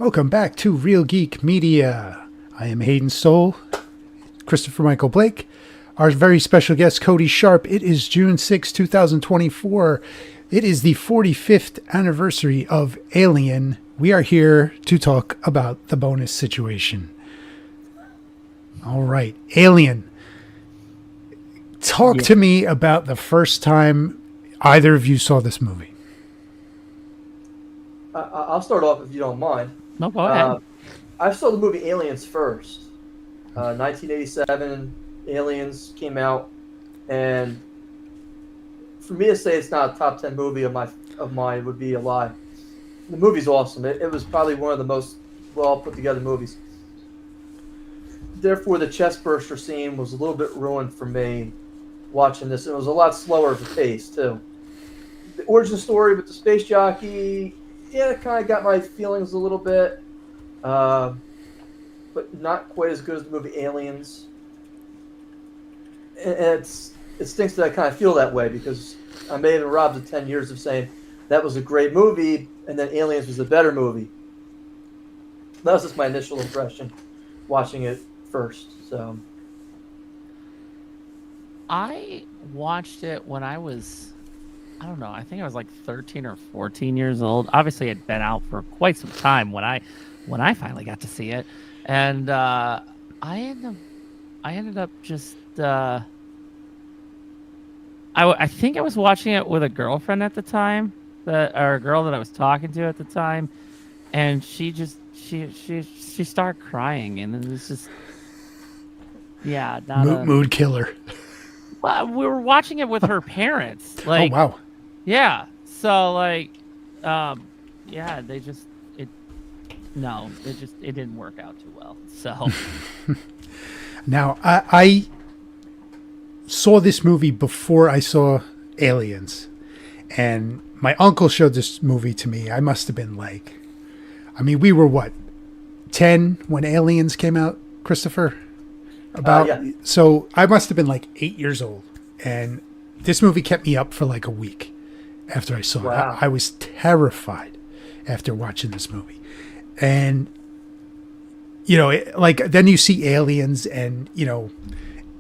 Welcome back to Real Geek Media. I am Hayden Stoll, Christopher Michael Blake, our very special guest Cody Sharpe. It is June 6, 2024. It is the 45th anniversary of Alien. We are here to talk about the bonus situation. All right, Alien. Talk to me about the first time either of you saw this movie. I'll start off if you don't mind. No, go ahead. I saw the movie Aliens first. 1987, Aliens came out, and for me to say it's not a top 10 movie of mine would be a lie. The movie's awesome. It was probably one of the most well put together movies. Therefore, the chest burster scene was a little bit ruined for me watching this. It was a lot slower of a pace too. The origin story with the space jockey, it kind of got my feelings a little bit, but not quite as good as the movie Aliens. And it stinks that I kind of feel that way because I may have been robbed of 10 years of saying that was a great movie and then Aliens was a better movie. That was just my initial impression watching it first. So I watched it when I was, I don't know, I think I was like 13 or 14 years old. Obviously, it had been out for quite some time when I finally got to see it. And I ended up just, I think I was watching it with a girlfriend at the time, or a girl that I was talking to at the time. And she started crying, and it was just, yeah. Mood killer. Well, we were watching it with her parents. Like, oh, wow. Yeah. So, like, yeah, it didn't work out too well. So. Now, I saw this movie before I saw Aliens, and my uncle showed this movie to me. I must have been like, we were what, 10 when Aliens came out, Christopher? Yeah. So I must have been like 8 years old, and this movie kept me up for like a week after I saw Wow. it. I was terrified after watching this movie. And, then you see Aliens, and,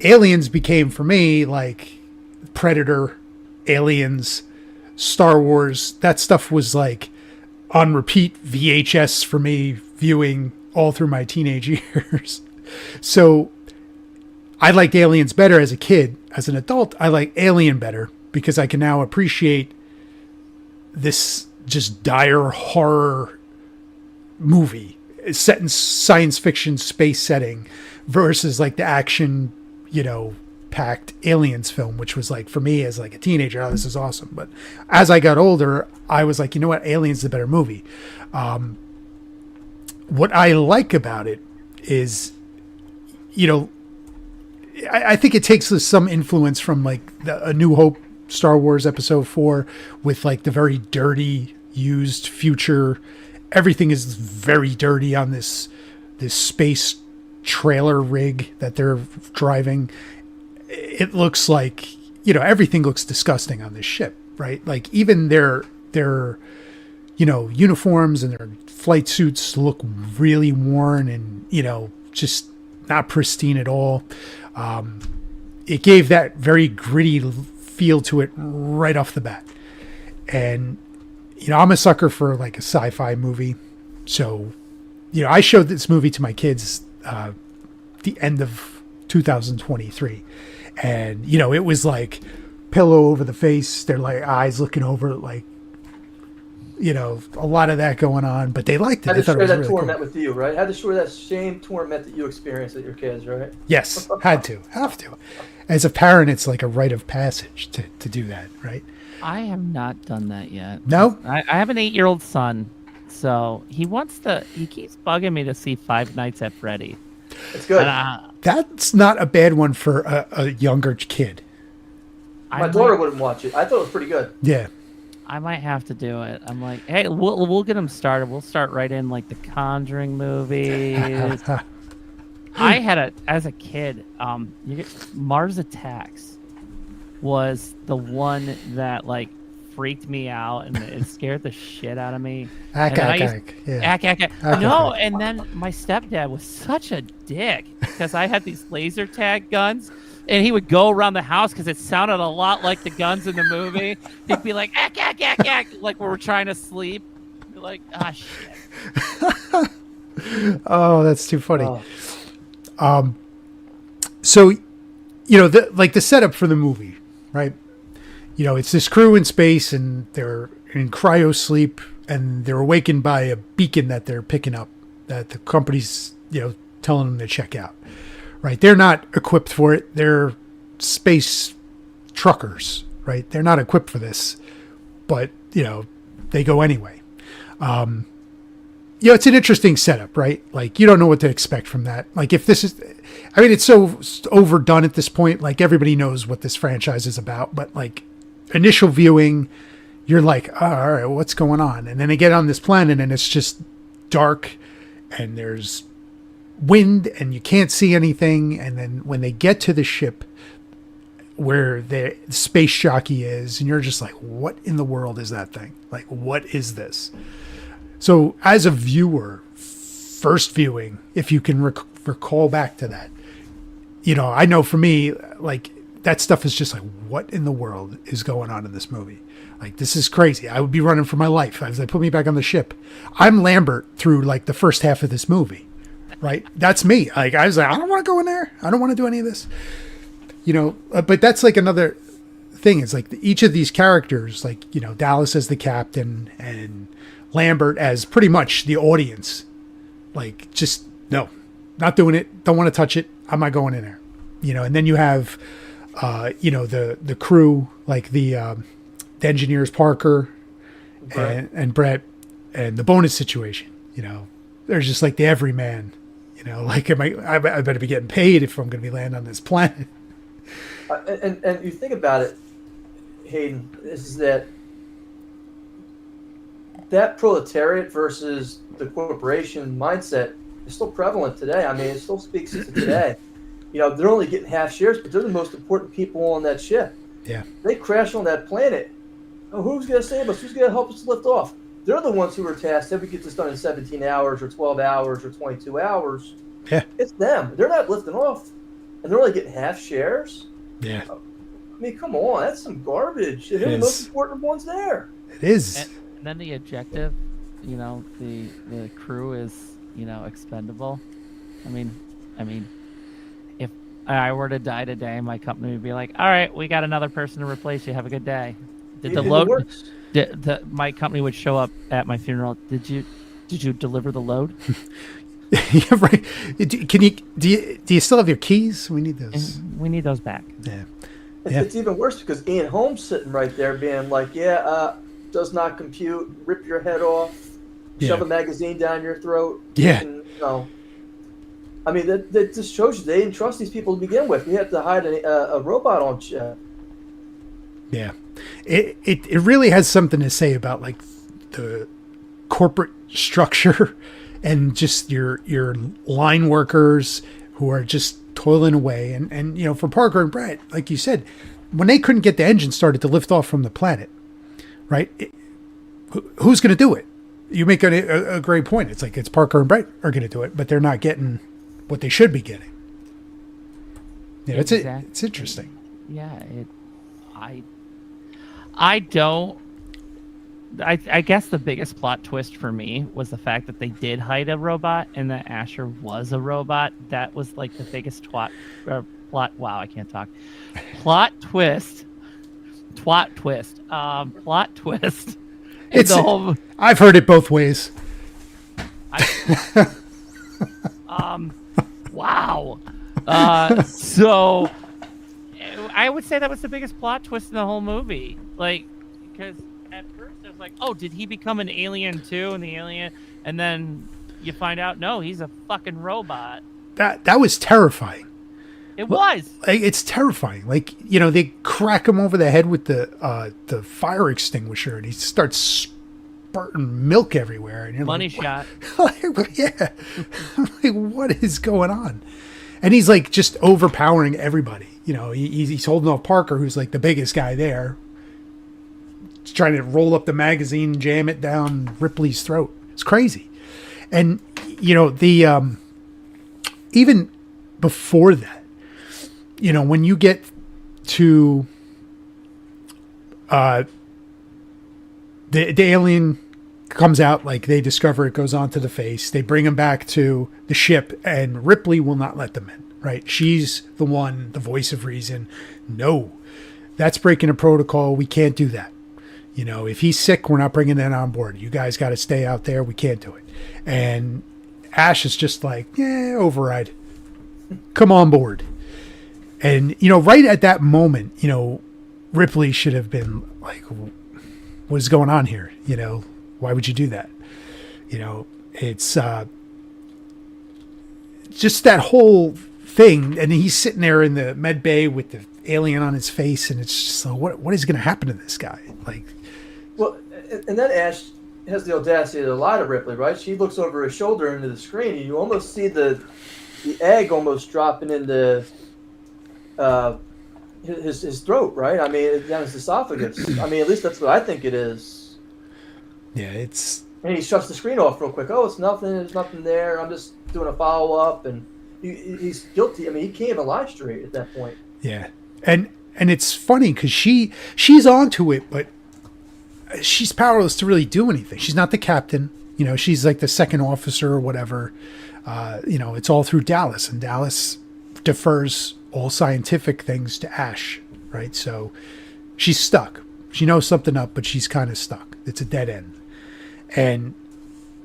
Aliens became for me like Predator, Aliens, Star Wars. That stuff was like on repeat VHS for me, viewing all through my teenage years. So I liked Aliens better as a kid. As an adult, I like Alien better because I can now appreciate this just dire horror movie set in science fiction space setting versus like the action, packed Aliens film, which was like, for me as like a teenager, oh, this is awesome. But as I got older, I was like, you know what? Aliens is a better movie. What I like about it is, I think it takes some influence from like A New Hope, Star Wars Episode 4, with like the very dirty, used future. Everything is very dirty on this space trailer rig that they're driving. It looks like, everything looks disgusting on this ship, right? Like even their uniforms and their flight suits look really worn and, just not pristine at all. It gave that very gritty feel to it right off the bat. And, I'm a sucker for like a sci-fi movie. So, I showed this movie to my kids the end of 2023. And, it was like pillow over the face. They're like eyes looking over, like, a lot of that going on. But they liked it. Had to share that really torment cool. with you, right? Had to share that same torment that you experienced with your kids, right? Yes, have to. As a parent, it's like a rite of passage to do that, right? I have not done that yet. No? I have an 8-year-old son, so he keeps bugging me to see Five Nights at Freddy. It's good. That's not a bad one for a younger kid. My daughter wouldn't watch it. I thought it was pretty good. Yeah. I might have to do it. I'm like, hey, we'll get him started. We'll start right in like the Conjuring movies. I had as a kid, Mars Attacks was the one that like freaked me out, and it scared the shit out of me. Ack. No, and then my stepdad was such a dick because I had these laser tag guns, and he would go around the house because it sounded a lot like the guns in the movie. He'd be like, ack, like we were trying to sleep. Be like, shit. Oh, that's too funny. So, the setup for the movie, right? It's this crew in space, and they're in cryo sleep, and they're awakened by a beacon that they're picking up that the company's, telling them to check out, right? They're not equipped for it. They're space truckers, right? They're not equipped for this, but, they go anyway. It's an interesting setup, right? Like, you don't know what to expect from that. Like, if this is, it's so overdone at this point. Like, everybody knows what this franchise is about, but like initial viewing, you're like, oh, all right, what's going on? And then they get on this planet and it's just dark and there's wind and you can't see anything. And then when they get to the ship where the space jockey is, and you're just like, what in the world is that thing? Like, what is this? So as a viewer, first viewing, if you can recall back to that, I know for me, like, that stuff is just like, what in the world is going on in this movie? Like, this is crazy. I would be running for my life as they put me back on the ship. I'm Lambert through like the first half of this movie, right? That's me. Like, I was like, I don't want to go in there. I don't want to do any of this, but that's like another thing. It's like each of these characters, like, Dallas as the captain and Lambert as pretty much the audience, like, just no, not doing it. Don't want to touch it. I'm not going in there, and then you have, the crew, like the engineers, Parker and Brett, and the bonus situation, they're just like the everyman, like, I better be getting paid if I'm going to be landing on this planet. And you think about it, Hayden, is that proletariat versus the corporation mindset is still prevalent today. I mean, it still speaks to today. They're only getting half shares, but they're the most important people on that ship. Yeah. They crash on that planet. Oh, who's going to save us? Who's going to help us lift off? They're the ones who are tasked. That we get this done in 17 hours or 12 hours or 22 hours. Yeah. It's them. They're not lifting off. And they're only getting half shares. Yeah. I mean, come on. That's some garbage. They're the most important ones there. It is. And then the objective, the crew is, expendable. I mean, if I were to die today, my company would be like, all right, we got another person to replace you. Have a good day. Did the load? My company would show up at my funeral. Did you deliver the load? Yeah, right. Do you still have your keys? We need those. We need those back. Yeah. It's even worse because Ian Holmes sitting right there being like, does not compute, rip your head off, shove a magazine down your throat. Yeah. And, I mean, that just shows you they didn't trust these people to begin with. We had to hide a robot on ship. Yeah. It really has something to say about like the corporate structure and just your line workers who are just toiling away. And for Parker and Brett, like you said, when they couldn't get the engine started to lift off from the planet, right? Who's going to do it? You make a great point. It's like it's Parker and Brett are going to do it, but they're not getting what they should be getting. Exactly. It's interesting. Yeah, I guess the biggest plot twist for me was the fact that they did hide a robot and that Asher was a robot. That was like the biggest plot. Wow, I can't talk. Plot twist. Plot twist. I've heard it both ways. Wow. So I would say that was the biggest plot twist in the whole movie. Like, because at first I was like, oh, did he become an alien too? And then you find out, no, he's a fucking robot. That was terrifying. It was. It's terrifying. Like, they crack him over the head with the fire extinguisher, and he starts spurting milk everywhere. And you're money like, shot. Yeah. I'm like, what is going on? And he's like just overpowering everybody. He's holding off Parker, who's like the biggest guy there. trying to roll up the magazine, jam it down Ripley's throat. It's crazy. And, you know, the even before that, you know, when you get to the alien comes out, like they discover it goes onto the face. They bring him back to the ship, and Ripley will not let them in, right? She's the one, the voice of reason. No, that's breaking a protocol. We can't do that. You know, if he's sick, we're not bringing that on board. You guys got to stay out there. We can't do it. And Ash is just like, yeah, override. Come on board. And, you know, right at that moment, you know, Ripley should have been like, what is going on here? You know, why would you do that? You know, it's just that whole thing. And he's sitting there in the med bay with the alien on his face. And it's just like, what is going to happen to this guy? Like, well, and then Ash has the audacity to lie to Ripley, right? She looks over his shoulder into the screen, and you almost see the egg almost dropping into his throat, right? I mean, down his esophagus. I mean, at least that's what I think it is. Yeah, it's... And he shuts the screen off real quick. Oh, it's nothing. There's nothing there. I'm just doing a follow-up. And he's guilty. I mean, he can't even lie straight at that point. Yeah. And it's funny because she's onto it, but she's powerless to really do anything. She's not the captain. You know, she's like the second officer or whatever. You know, it's all through Dallas, and Dallas defers all scientific things to Ash, right? So she's stuck. She knows something up, but she's kind of stuck. It's a dead end. And,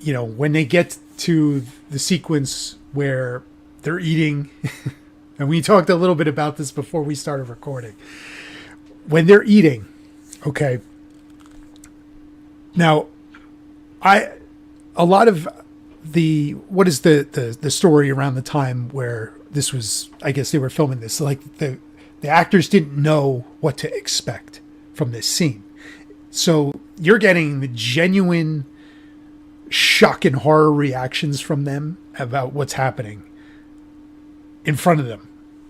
you know, when they get to the sequence where they're eating, and we talked a little bit about this before we started recording. When they're eating, okay. Now, a lot of what is the story around the time where this was, I guess they were filming this, like the actors didn't know what to expect from this scene. So you're getting the genuine shock and horror reactions from them about what's happening in front of them,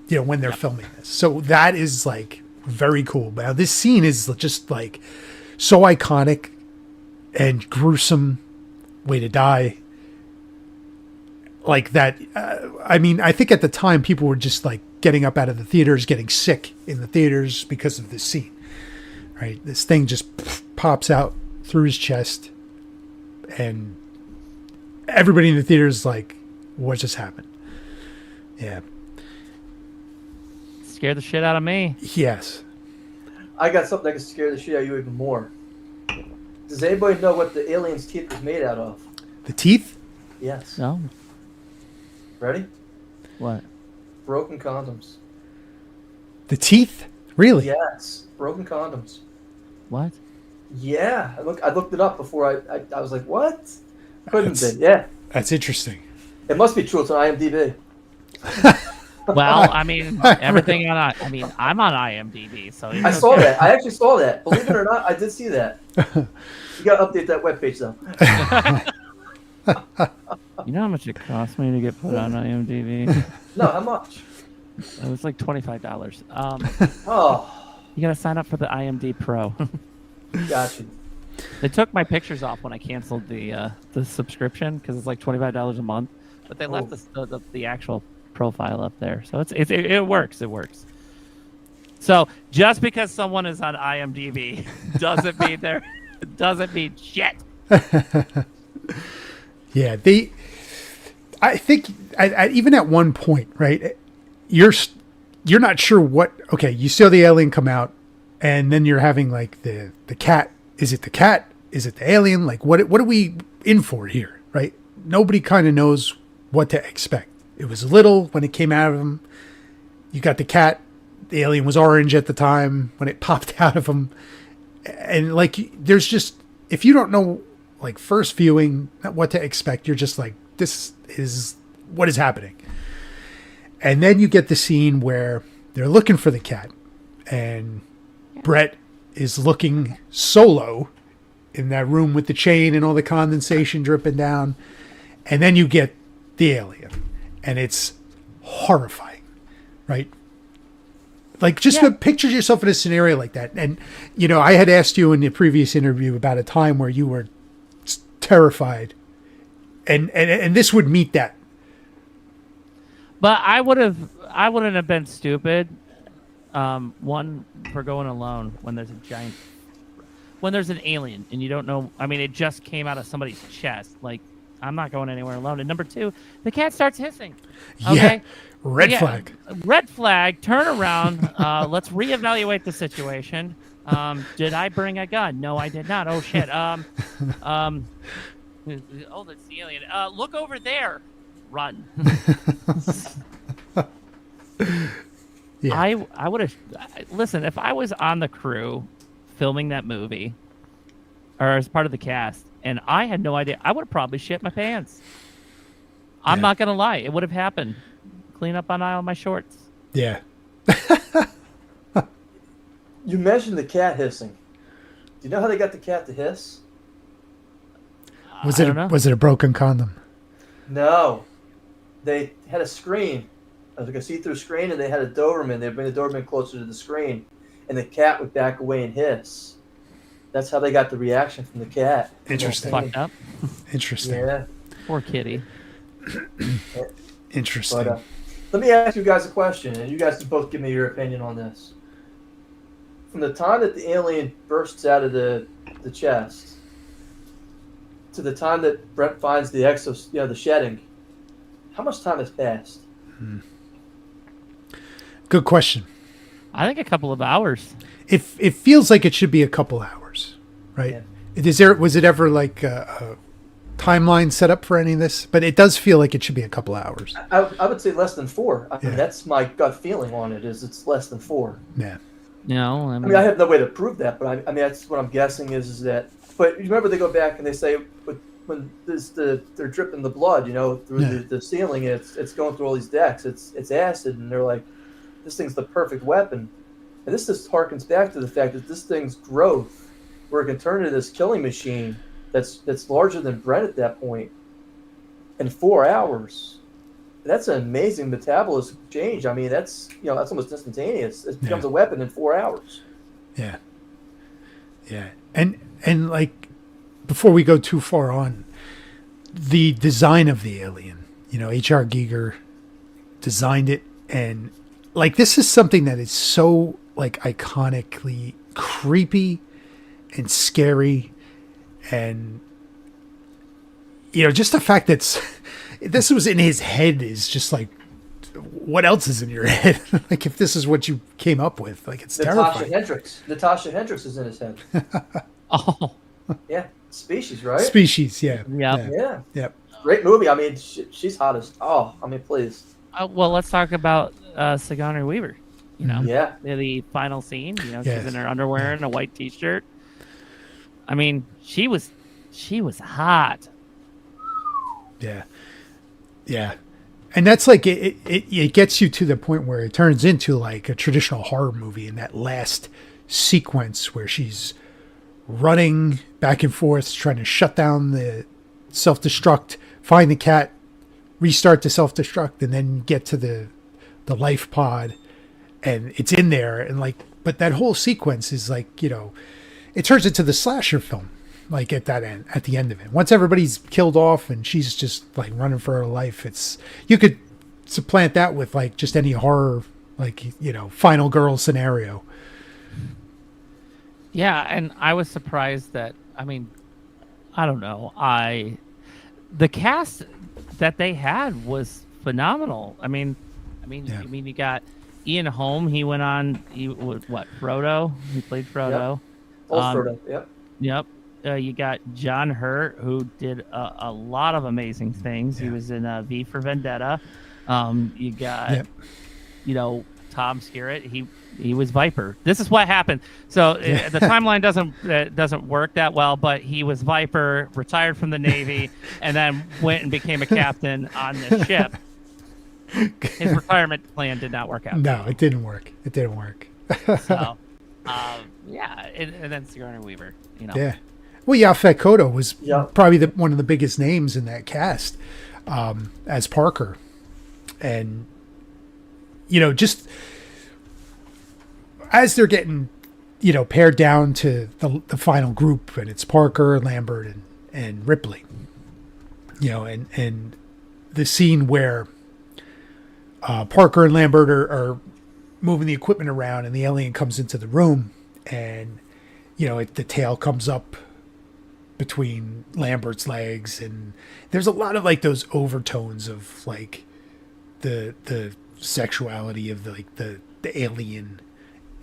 you know, when they're filming this. So that is like very cool. Now this scene is just like so iconic and gruesome way to die. Like that. I mean, I think at the time people were just like getting up out of the theaters, getting sick in the theaters because of this scene, right? This thing just pops out through his chest, and everybody in the theater is like, what just happened? Yeah. Scared the shit out of me. Yes. I got something that can scare the shit out of you even more. Does anybody know what the alien's teeth was made out of? The teeth? Yes. No. Ready? What? Broken condoms. The teeth? Really? Yes. Broken condoms. What? Yeah. I looked it up before I was like, what? Couldn't be. Yeah. That's interesting. It must be true. It's on IMDb. Well, I mean, everything on. I mean, I'm on IMDb, so I saw that. I actually saw that. Believe it or not, I did see that. You got to update that webpage, though. You know how much it cost me to get put on IMDb? No, how much? It was like $25. Oh, You gotta sign up for the IMDb Pro. got you. They took my pictures off when I canceled the subscription because it's like $25 a month, but they left the actual profile up there, so it works. It works. So just because someone is on IMDb doesn't mean shit. Yeah, I think even at one point, right? You're not sure what. Okay, you saw the alien come out, and then you're having like the cat. Is it the cat? Is it the alien? Like what are we in for here, right? Nobody kind of knows what to expect. It was little when it came out of him. You got the cat. The alien was orange at the time when it popped out of him, and like there's just, if you don't know, like first viewing, what to expect, you're just like, this is what is happening. And then you get the scene where they're looking for the cat, and Brett is looking solo in that room with the chain and all the condensation dripping down. And then you get the alien, and it's horrifying, right? Like, just picture yourself in a scenario like that. And, you know, I had asked you in the previous interview about a time where you were terrified. And this would meet that. But I wouldn't have been stupid. One, for going alone when there's an alien and you don't know. I mean, it just came out of somebody's chest. Like, I'm not going anywhere alone. And number two, the cat starts hissing. Okay? Yeah. Red flag. Red flag. Turn around. Let's reevaluate the situation. Did I bring a gun? No, I did not. Oh shit. Oh, that's the alien. Look over there. Run. Yeah. I would have. Listen, if I was on the crew filming that movie, or as part of the cast, and I had no idea, I would have probably shit my pants. I'm not gonna lie, it would have happened. Clean up on aisle my shorts. Yeah. You mentioned the cat hissing. Do you know how they got the cat to hiss? Was it a broken condom? No. They had a screen, like a see-through screen, and they had a Doberman. They'd bring the Doberman closer to the screen, and the cat would back away and hiss. That's how they got the reaction from the cat. Interesting. Fucked up. Interesting. Yeah. Poor kitty. Interesting. But, let me ask you guys a question, and you guys can both give me your opinion on this. From the time that the alien bursts out of the chest to the time that Brent finds the the shedding, how much time has passed? Good question. I think a couple of hours. It feels like it should be a couple hours, right? Yeah. Was it ever like a timeline set up for any of this? But it does feel like it should be a couple hours. I would say less than 4. I mean, that's my gut feeling on it. Is it's less than 4. Yeah. No, I mean, I have no way to prove that, but I mean, that's what I'm guessing is that. But you remember they go back and they say when they're dripping the blood, you know, through the ceiling, it's going through all these decks. It's acid, and they're like, this thing's the perfect weapon. And this just harkens back to the fact that this thing's growth, where it can turn into this killing machine that's larger than Brent at that point, in 4 hours. That's an amazing metabolism change. I mean, that's almost instantaneous. It becomes a weapon in 4 hours. Yeah. Yeah. And like, before we go too far on, the design of the alien, you know, H.R. Giger designed it, and like, this is something that is so like iconically creepy and scary, and you know, just the fact that this was in his head is just like, what else is in your head? Like, if this is what you came up with, like, it's terrifying. Natasha Hendricks is in his head. Oh. Yeah, Species, right? Species, yeah. Yeah. Yep. Great movie. I mean, she's hot as. Oh, I mean, please. Well, let's talk about Sigourney Weaver. You know, Yeah. the final scene. You know, Yes. she's in her underwear and a white T-shirt. I mean, she was hot. Yeah. Yeah. And that's like, it gets you to the point where it turns into like a traditional horror movie in that last sequence where she's running back and forth, trying to shut down the self-destruct, find the cat, restart the self-destruct, and then get to the life pod, and it's in there. And like, but that whole sequence is like, you know, it turns into the slasher film, like at the end of it. Once everybody's killed off and she's just like running for her life, you could supplant that with like just any horror, like, you know, final girl scenario. Yeah, and I was surprised that, I mean, I don't know. The cast that they had was phenomenal. I mean, you got Ian Holm. He went on. Frodo? He played Frodo. Yep. Old Frodo. Yep. Yep. You got John Hurt, who did a lot of amazing things. He was in V for Vendetta. You got, you know, Tom Skerritt. He was Viper. This is what happened. So the timeline doesn't work that well, but he was Viper, retired from the Navy, and then went and became a captain on this ship. His retirement plan did not work out. No, it didn't work. So, and then Sigourney Weaver, you know. Yeah. Well, Yaphet Kotto was probably one of the biggest names in that cast as Parker. And, you know, just as they're getting, pared down to the final group, and it's Parker, Lambert, and Ripley, and the scene where Parker and Lambert are moving the equipment around, and the alien comes into the room, and the tail comes up between Lambert's legs, and there's a lot of like those overtones of like the sexuality of the alien,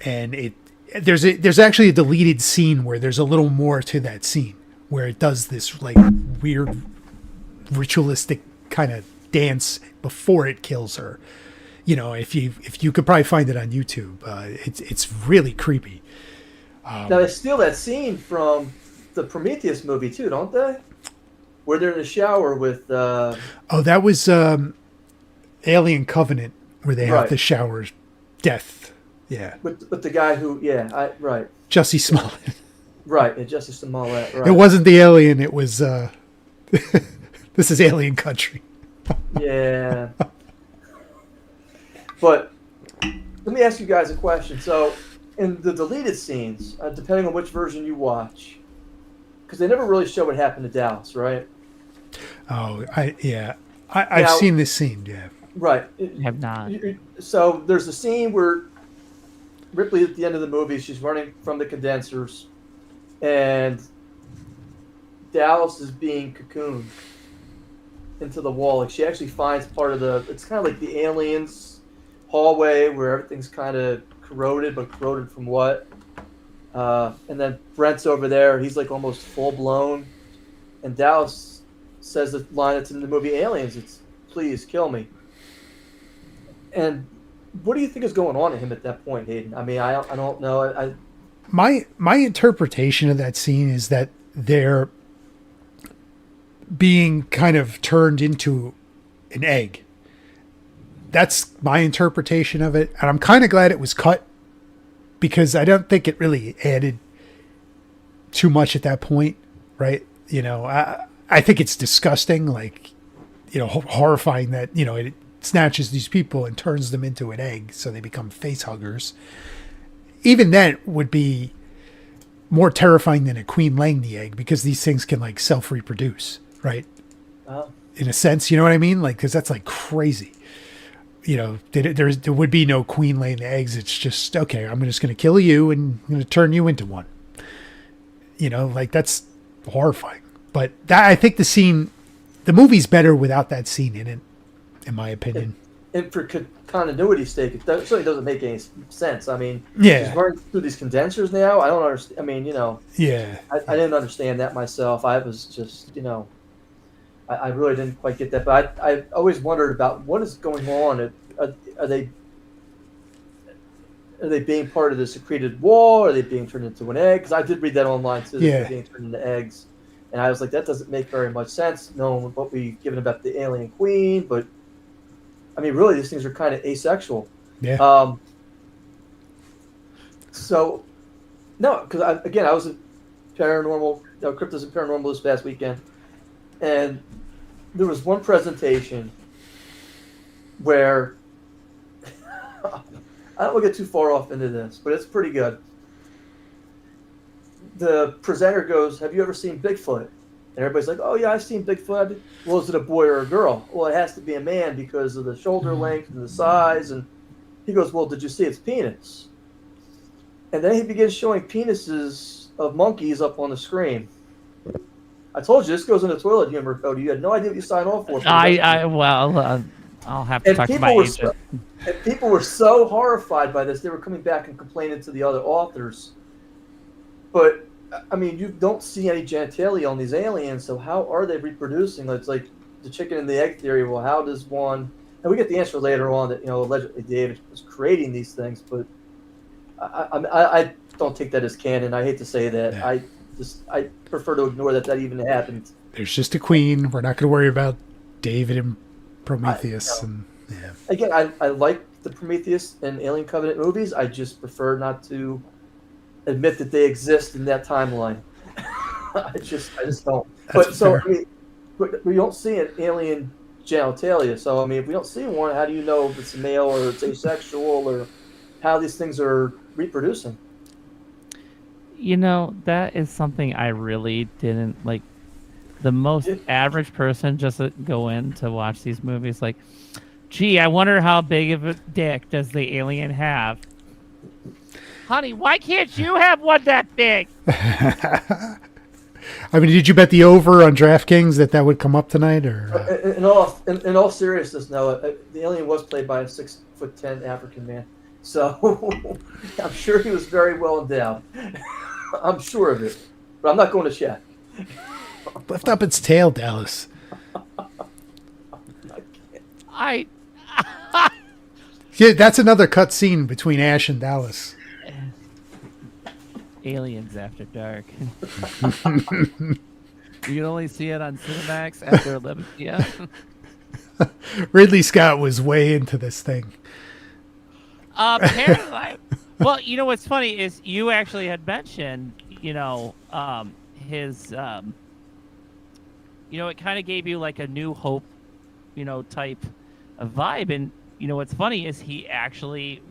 and there's actually a deleted scene where there's a little more to that scene where it does this like weird ritualistic kind of dance before it kills her. If you could probably find it on YouTube, it's really creepy. Now they steal that scene from the Prometheus movie too, don't they? Where they're in the shower with. That was Alien Covenant, where they have the shower death. Yeah. With the guy who, right. Jussie Smollett. Right, and Jussie Smollett. Right. It wasn't the alien. It was. This is Alien Country. Yeah. But let me ask you guys a question. So, in the deleted scenes, depending on which version you watch, because they never really show what happened to Dallas, right? Oh, I've seen this scene, yeah. Right. I have not. So there's a scene where Ripley at the end of the movie, she's running from the condensers, and Dallas is being cocooned into the wall. Like she actually finds part of it's kind of like the aliens hallway where everything's kind of corroded, but corroded from what? And then Brent's over there. He's like almost full blown. And Dallas says the line that's in the movie Aliens. It's, "Please kill me." And what do you think is going on to him at that point, Hayden? I mean, I don't know. My interpretation of that scene is that they're being kind of turned into an egg. That's my interpretation of it. And I'm kind of glad it was cut, because I don't think it really added too much at that point, right? I think it's disgusting, like, horrifying that, it snatches these people and turns them into an egg so they become face huggers. Even that would be more terrifying than a queen laying the egg, because these things can like self-reproduce, right? Oh. In a sense, you know what I mean? Like, because that's like crazy. There would be no queen laying the eggs. It's just, okay, I'm just going to kill you and I'm going to turn you into one. Like, that's horrifying. But I think the movie's better without that scene in it, in my opinion. And for continuity's sake, it certainly doesn't make any sense. I mean, yeah, she's running through these condensers now. I don't understand. I mean, yeah, I didn't understand that myself. I was just, I really didn't quite get that. But I always wondered about what is going on. Are they being part of the secreted wall? Are they being turned into an egg? Because I did read that online too. Yeah. They're being turned into eggs, and I was like, that doesn't make very much sense, knowing what we've given about the alien queen. But I mean, really, these things are kind of asexual. Yeah. So, no, because I was at Paranormal, Cryptos and Paranormal this past weekend, and there was one presentation where I don't want to get too far off into this, but it's pretty good. The presenter goes, "Have you ever seen Bigfoot?" And everybody's like, "Oh yeah, I've seen Bigfoot." "Well, is it a boy or a girl?" "Well, it has to be a man because of the shoulder length and the size." And he goes, "Well, did you see its penis?" And then he begins showing penises of monkeys up on the screen. I told you, this goes into toilet humor, Cody. You had no idea what you signed off for. I'll have to talk to my agent. And people were so horrified by this, they were coming back and complaining to the other authors. But I mean, you don't see any genitalia on these aliens, so how are they reproducing? It's like the chicken and the egg theory. Well, how does one? And we get the answer later on that allegedly David was creating these things, but I don't take that as canon. I hate to say that. Yeah. I prefer to ignore that even happened. There's just a queen. We're not going to worry about David and Prometheus. Again, I like the Prometheus and Alien Covenant movies. I just prefer not to admit that they exist in that timeline. I just don't. That's fair. I mean, we don't see an alien genitalia. So I mean, if we don't see one, how do you know if it's a male or it's asexual or? how these things are reproducing. You know, that is something I really didn't like. The most average person just go in to watch these movies like, gee, I wonder how big of a dick does the alien have? Honey, why can't you have one that big? I mean, did you bet the over on DraftKings that would come up tonight, or? In all seriousness, no, the alien was played by a 6'10" African man, so I'm sure he was very well endowed. I'm sure of it, but I'm not going to check. Lift up its tail, Dallas. Yeah, that's another cut scene between Ash and Dallas. Aliens After Dark. You can only see it on Cinemax after 11 p.m. Ridley Scott was way into this thing. Apparently. Well, you know what's funny is you actually had mentioned, his, it kind of gave you like a New Hope, type of vibe. And, what's funny is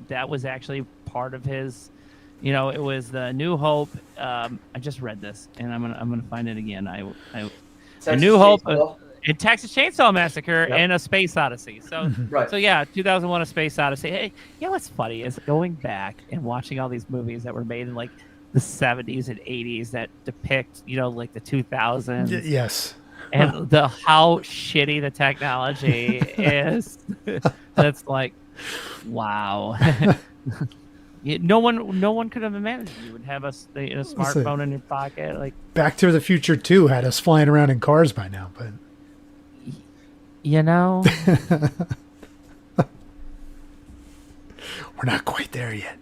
that was actually part of his, it was the New Hope. I just read this and I'm gonna find it again. A New Hope, in Texas Chainsaw Massacre, and A Space Odyssey. So, right. So yeah, 2001: A Space Odyssey. Hey, what's funny is going back and watching all these movies that were made in like the 70s and 80s that depict, like the 2000s. Yes. And how shitty the technology is. That's like, wow. No one could have imagined you would have a smartphone in your pocket. Like Back to the Future 2 had us flying around in cars by now, but we're not quite there yet.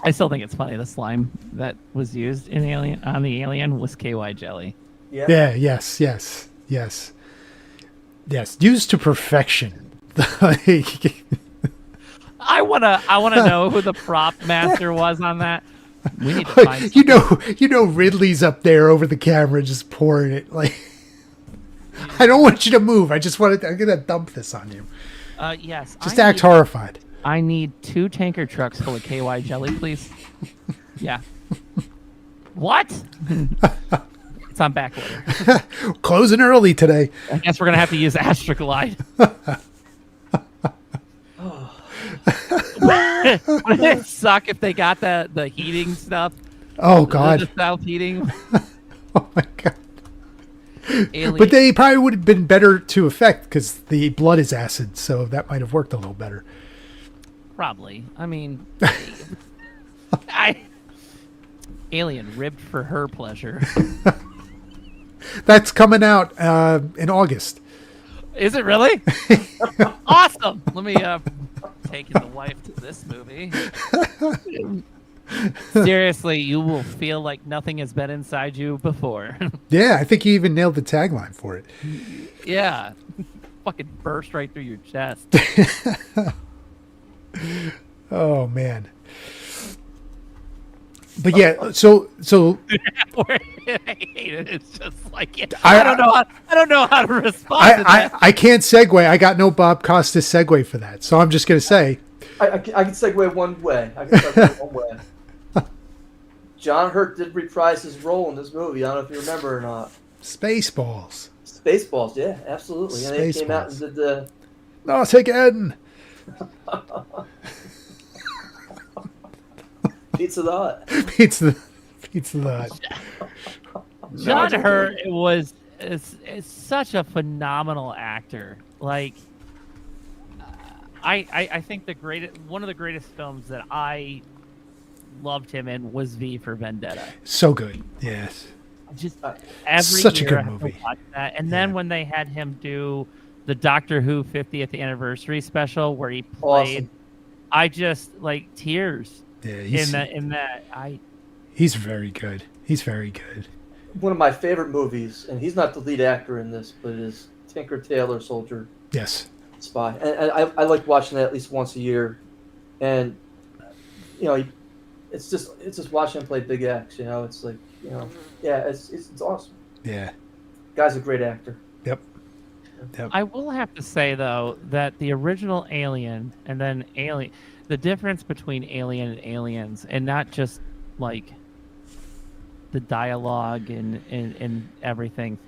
I still think it's funny. The slime that was used in the Alien was KY jelly. Yeah. Yes. Used to perfection. I wanna know who the prop master was on that. We need to find Ridley's up there over the camera just pouring it like. I don't want you to move. I'm gonna dump this on you. Yes. Just act horrified. I need 2 tanker trucks full of KY jelly, please. Yeah. What? It's on back order. Closing early today. I guess we're gonna have to use Astroglide. Wouldn't it suck if they got the heating stuff? Oh God. The self heating. Oh my God. Alien. But they probably would have been better to affect because the blood is acid, so that might have worked a little better. Probably. I mean, Alien ribbed for her pleasure. That's coming out in August. Is it really? Awesome. Let me taking the wife to this movie. Seriously, you will feel like nothing has been inside you before. Yeah, I think you even nailed the tagline for it. Yeah. Fucking burst right through your chest. Oh man. But yeah, so I hate it. It's just like I don't know how to respond to that. I can't segue. I got no Bob Costas segue for that. So I'm just gonna say I can segue one way. John Hurt did reprise his role in this movie. I don't know if you remember or not. Spaceballs. Spaceballs, yeah, absolutely. And they came out and did the Not again. Pizza the Hut. Pizza the Hut. John Hurt is such a phenomenal actor. Like, I think one of the greatest films that I loved him in was V for Vendetta. So good, yes. Just every such year a good I have to movie. watch that. And then when they had him do the Doctor Who 50th anniversary special where he played, Awesome. I just like tears. Yeah, he's very good. He's very good. One of my favorite movies, and he's not the lead actor in this, but is Tinker Tailor Soldier Yes. Spy. And I like watching that at least once a year. And it's just watching him play Big X. It's like it's awesome. Yeah. Guy's a great actor. Yep. Yep. I will have to say though that the original Alien and then Alien, the difference between Alien and Aliens, and not just like the dialogue and everything,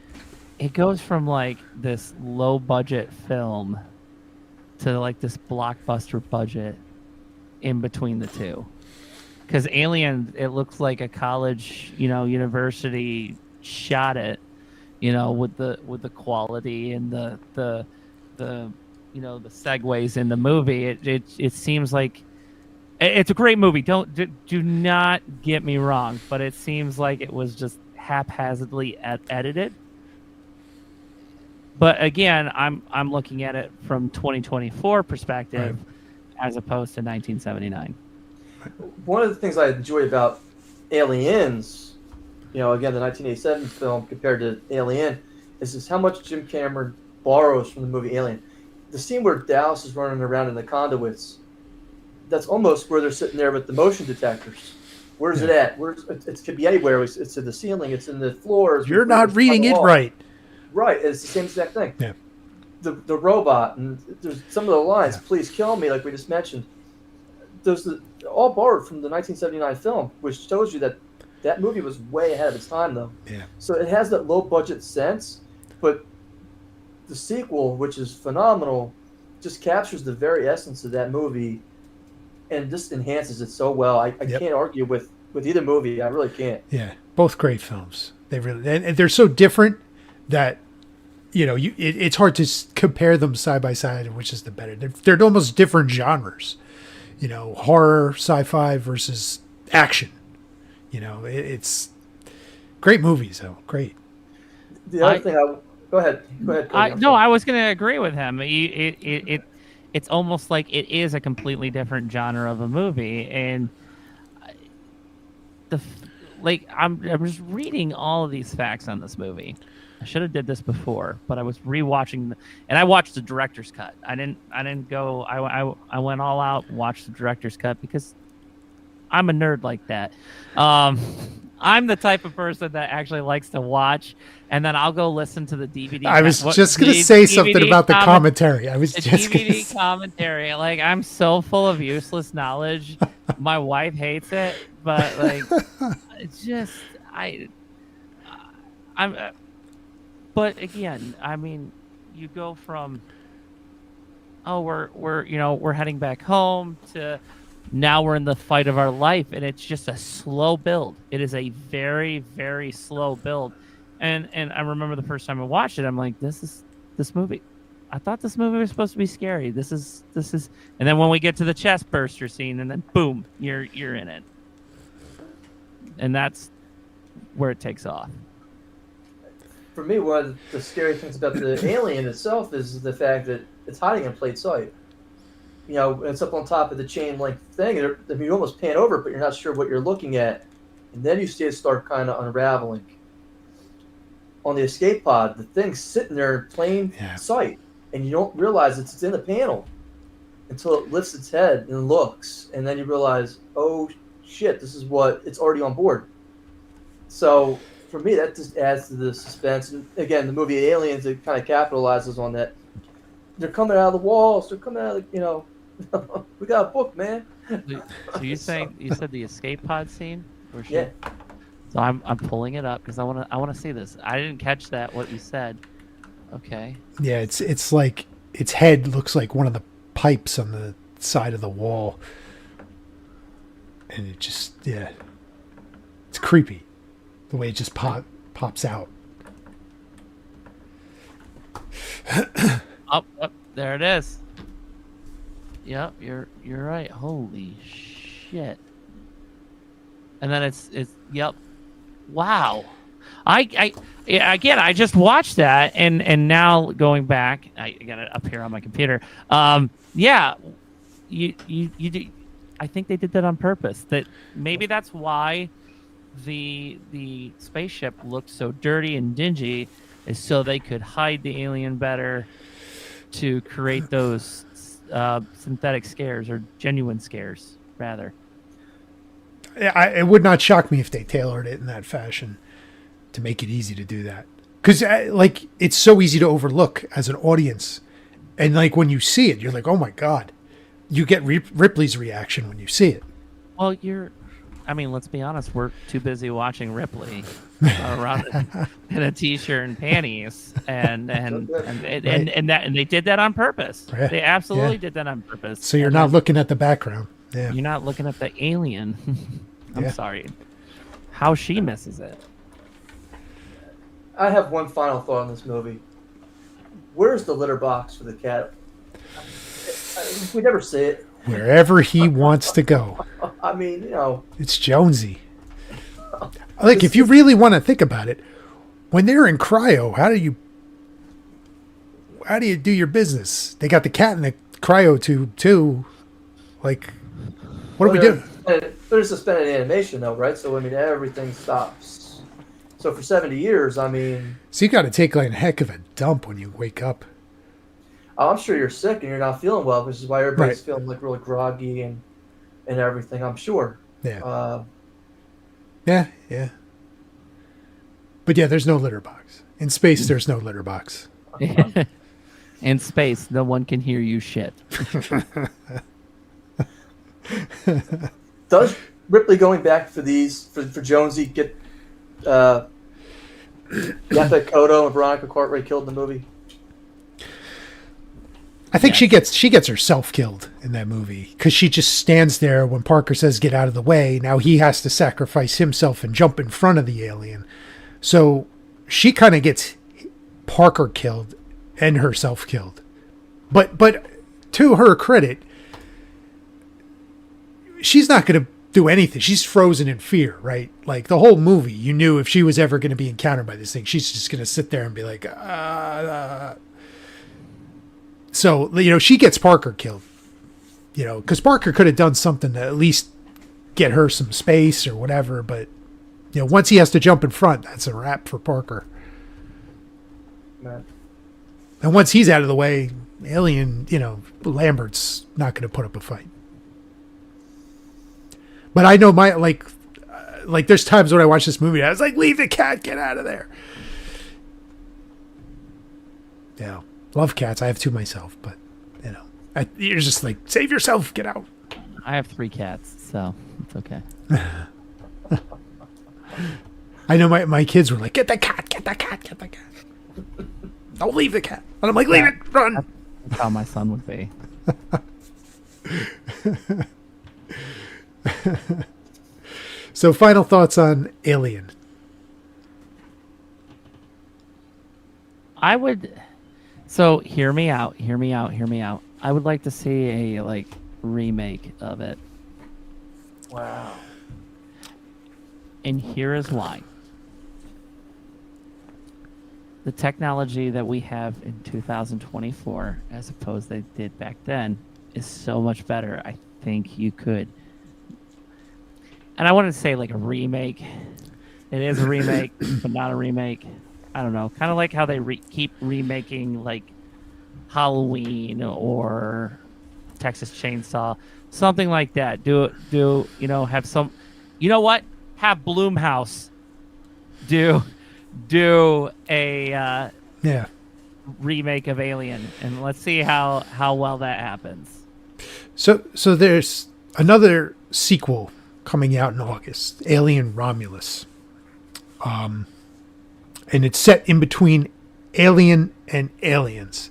it goes from like this low budget film to like this blockbuster budget in between the two. Because Alien, it looks like a college, university shot it, with the quality and the the segues in the movie. It seems like it's a great movie. Do not get me wrong, but it seems like it was just haphazardly edited. But again, I'm looking at it from 2024 perspective, as opposed to 1979. One of the things I enjoy about Aliens, again, the 1987 film compared to Alien, is just how much Jim Cameron borrows from the movie Alien. The scene where Dallas is running around in the conduits, that's almost where they're sitting there with the motion detectors. Where's it at? It could be anywhere. It's in the ceiling. It's in the floors. You're not reading it right. Right. It's the same exact thing. Yeah. The robot, and there's some of the lines, please kill me, like we just mentioned. Those all borrowed from the 1979 film, which shows you that movie was way ahead of its time, though. Yeah. So it has that low budget sense, but the sequel, which is phenomenal, just captures the very essence of that movie, and just enhances it so well. I can't argue with either movie. I really can't. Yeah, both great films. They really, and they're so different that it's hard to compare them side by side, which is the better. They're almost different genres. Horror, sci-fi versus action. It's great movies, though. Great. The other thing, go ahead. I was going to agree with him. It's almost like it is a completely different genre of a movie, and I'm just reading all of these facts on this movie. I should have did this before, but I was rewatching, and I watched the director's cut. I didn't go. I went all out, watched the director's cut because I'm a nerd like that. I'm the type of person that actually likes to watch, and then I'll go listen to the DVD. I was just going to say something about the commentary. I was just DVD commentary. Like, I'm so full of useless knowledge. My wife hates it, but like, it's just I'm. But again, I mean, you go from, we're heading back home to now we're in the fight of our life, and it's just a slow build. It is a very, very slow build. And I remember the first time I watched it, I'm like, this movie. I thought this movie was supposed to be scary. This is, and then when we get to the chest burster scene, and then boom, you're in it. And that's where it takes off. For me, one of the scary things about the Alien itself is the fact that it's hiding in plain sight. It's up on top of the chain link thing. And you almost pan over, but you're not sure what you're looking at. And then you see it start kind of unraveling. On the escape pod, the thing's sitting there in plain sight. And you don't realize it's in the panel until it lifts its head and looks. And then you realize, oh, shit, it's already on board. So for me, that just adds to the suspense. And again, the movie Aliens, it kind of capitalizes on that. They're coming out of the walls. They're coming out of, we got a book, man. So you said the escape pod scene? Yeah. So I'm pulling it up because I want to see this. I didn't catch that, what you said. Okay. Yeah, it's like its head looks like one of the pipes on the side of the wall. And it just, it's creepy. The way it just pops out. Oh, there it is. Yep, you're right. Holy shit! And then it's yep. Wow. I just watched that, and now going back, I got it up here on my computer. Yeah, you I think they did that on purpose. That maybe that's why the spaceship looked so dirty and dingy, is so they could hide the alien better to create those synthetic scares, or genuine scares rather. It would not shock me if they tailored it in that fashion to make it easy to do that. because like it's so easy to overlook as an audience, and like when you see it, you're like, oh my god, you get Ripley's reaction when you see it. Well, let's be honest. We're too busy watching Ripley around in a t-shirt and panties, and they did that on purpose. Yeah. They absolutely did that on purpose. So you're not looking at the background. Yeah. You're not looking at the alien. I'm Yeah. sorry. How she misses it. I have one final thought on this movie. Where's the litter box for the cat? We never see it. Wherever he wants to go. I mean, you know. It's Jonesy. Like, if you really want to think about it, when they're in cryo, how do you do your business? They got the cat in the cryo tube too. Like, what do we do? There's suspended animation though, right? So I mean, everything stops. So for 70 years, I mean. So you got to take like a heck of a dump when you wake up. I'm sure you're sick and you're not feeling well, which is why everybody's Right. feeling like really groggy and everything. I'm sure. Yeah. Yeah. But yeah, there's no litter box. In space, there's no litter box. In space, no one can hear you shit. Does Ripley going back for Jonesy get Yaphet Kotto and Veronica Cartwright killed in the movie? I think she gets herself killed in that movie because she just stands there when Parker says get out of the way. Now he has to sacrifice himself and jump in front of the alien. So she kind of gets Parker killed and herself killed. But to her credit, she's not going to do anything. She's frozen in fear, right? Like the whole movie, you knew if she was ever going to be encountered by this thing, she's just going to sit there and be like, So, you know, she gets Parker killed, you know, because Parker could have done something to at least get her some space or whatever. But, you know, once he has to jump in front, that's a wrap for Parker. Man. And once he's out of the way, Alien, you know, Lambert's not going to put up a fight. But I know like there's times when I watch this movie, I was like, leave the cat, get out of there. Yeah. Love cats. I have two myself, but you know, you're just like, save yourself, get out. I have 3 cats, so it's okay. I know my kids were like, get the cat. Don't leave the cat. And I'm like, leave it, run. That's how my son would be. So final thoughts on Alien. So hear me out. I would like to see a remake of it. Wow. And here is why. The technology that we have in 2024, as opposed they did back then, is so much better. I think you could. And I wanted to say like a remake. It is a remake, but not a remake. I don't know. Kind of like how they keep remaking like Halloween or Texas Chainsaw, something like that. Do have some. You know what? Have Blumhouse do a remake of Alien, and let's see how well that happens. So there's another sequel coming out in August, Alien Romulus. And it's set in between Alien and Aliens.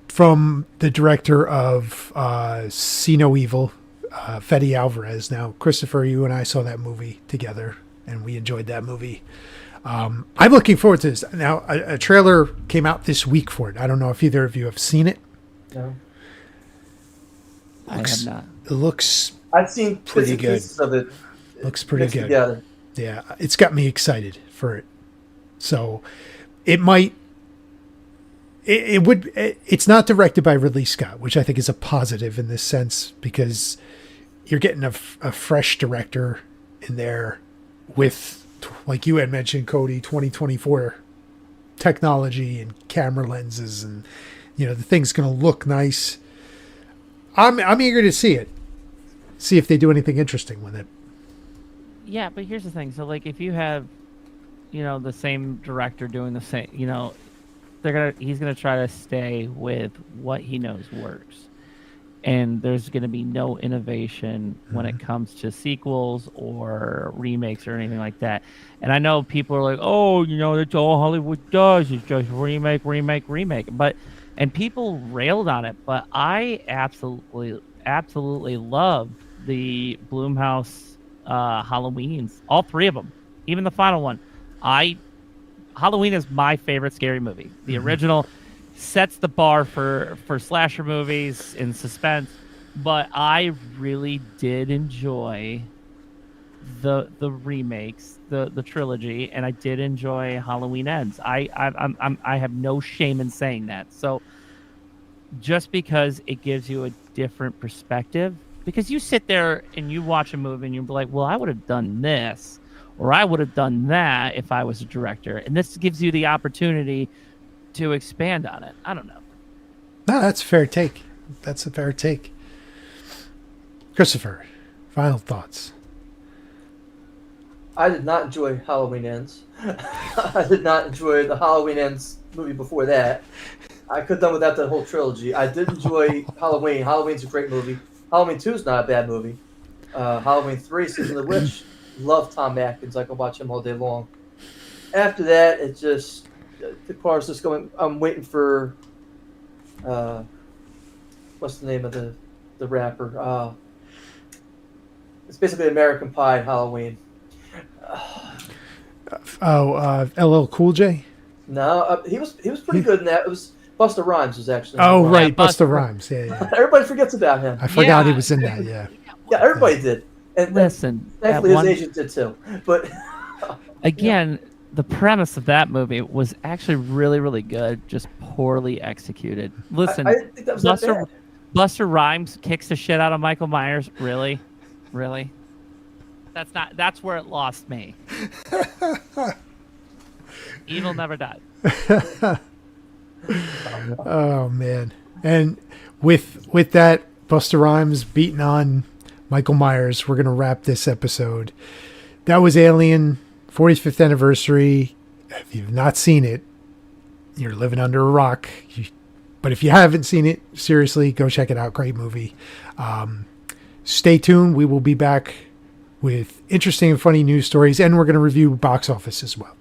From the director of See No Evil, Fede Alvarez. Now, Christopher, you and I saw that movie together, and we enjoyed that movie. I'm looking forward to this. Now, a trailer came out this week for it. I don't know if either of you have seen it. No. I have not. It looks I've seen pretty good. pieces of it. Looks pretty mixed good. Together. Yeah, it's got me excited for it. So it might. It's not directed by Ridley Scott, which I think is a positive in this sense because you're getting a fresh director in there with, like you had mentioned, Cody, 2024 technology and camera lenses, and the thing's going to look nice. I'm eager to see it. See if they do anything interesting with it. Yeah, but here's the thing. So, like, if you have the same director doing the same, he's gonna try to stay with what he knows works. And there's going to be no innovation when it comes to sequels or remakes or anything like that. And I know people are like, oh, that's all Hollywood does is just remake, remake, remake. And people railed on it, but I absolutely love the Blumhouse Halloweens, all three of them, even the final one. Halloween is my favorite scary movie. The original sets the bar for slasher movies and suspense, but I really did enjoy the remakes, the trilogy, and I did enjoy Halloween Ends. I have no shame in saying that. So just because it gives you a different perspective, because you sit there and you watch a movie and you're like, well, I would have done this or I would have done that if I was a director, and this gives you the opportunity to expand on it. I don't know. No, that's a fair take. That's a fair take. Christopher, final thoughts. I did not enjoy Halloween Ends. I did not enjoy the Halloween Ends movie before that. I could have done without that whole trilogy. I did enjoy Halloween. Halloween's a great movie. Halloween 2 is not a bad movie. Halloween 3, Season of the Witch, love Tom Atkins. I can watch him all day long. After that, it just... the car's just going. I'm waiting for what's the name of the rapper? It's basically American Pie Halloween. LL Cool J. No, he was pretty good in that. It was Busta Rhymes was actually. Oh right, Yeah, Busta Rhymes. Yeah. Everybody forgets about him. I forgot he was in that. Yeah. Yeah, everybody did. And Listen, thankfully his agent did too. But again, the premise of that movie was actually really, really good, just poorly executed. Listen, I didn't think that was that bad. Busta Rhymes kicks the shit out of Michael Myers. Really? Really? That's where it lost me. Evil never died. Oh man. And with that Busta Rhymes beating on Michael Myers, we're gonna wrap this episode. That was Alien 45th anniversary. If you've not seen it, you're living under a rock. But if you haven't seen it, seriously, go check it out. Great movie. Stay tuned. We will be back with interesting and funny news stories, and we're going to review box office as well.